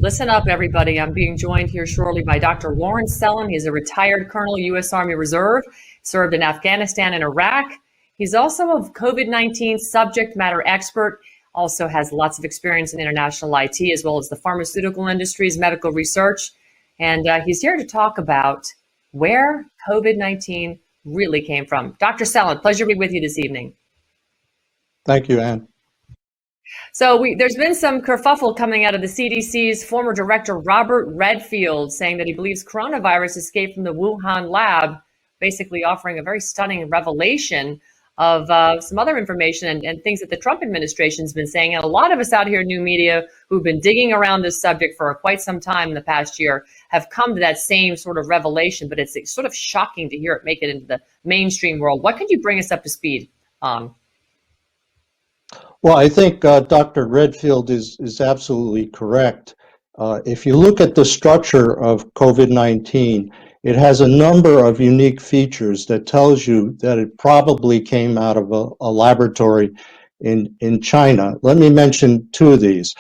Listen up, everybody. I'm being joined here shortly by Dr. Lawrence Sellin. He's a retired Colonel, U.S. Army Reserve, served in Afghanistan and Iraq. He's also a COVID-19 subject matter expert, also has lots of experience in international IT, as well as the pharmaceutical industry's medical research. And he's here to talk about where COVID-19 really came from. Dr. Sellin, pleasure to be with you this evening. Thank you, Anne. So there's been some kerfuffle coming out of the CDC's former director, Robert Redfield, saying that he believes coronavirus escaped from the Wuhan lab, basically offering a very stunning revelation of some other information and things that the Trump administration's been saying. And a lot of us out here in new media who've been digging around this subject for quite some time in the past year have come to that same sort of revelation, but it's sort of shocking to hear it make it into the mainstream world. What could you bring us up to speed on? Well, I think Dr. Redfield is absolutely correct. If you look at the structure of COVID-19, it has a number of unique features that tells you that it probably came out of a laboratory in China. Let me mention two of these.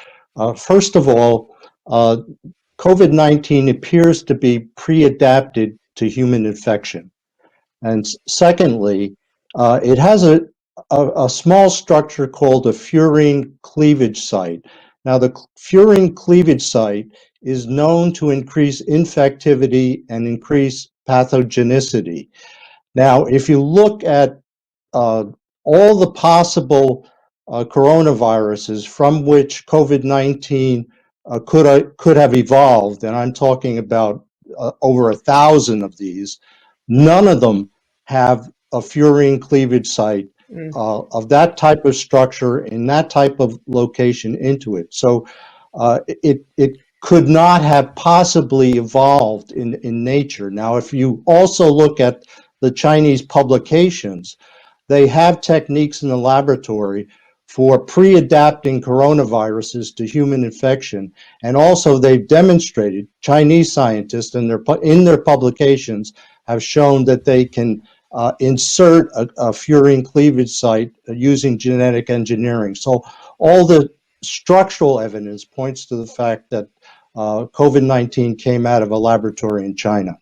First of all, COVID-19 appears to be pre-adapted to human infection. And secondly, it has a small structure called a furin cleavage site. Now, the furin cleavage site is known to increase infectivity and increase pathogenicity. Now, if you look at all the possible coronaviruses from which COVID-19 could have evolved, and I'm talking about over 1,000 of these, none of them have a furin cleavage site of that type of structure in that type of location into it. So it could not have possibly evolved in nature. Now, if you also look at the Chinese publications, they have techniques in the laboratory for pre-adapting coronaviruses to human infection. And also they've demonstrated, Chinese scientists in their publications have shown that they can insert a furin cleavage site using genetic engineering. So all the structural evidence points to the fact that COVID-19 came out of a laboratory in China.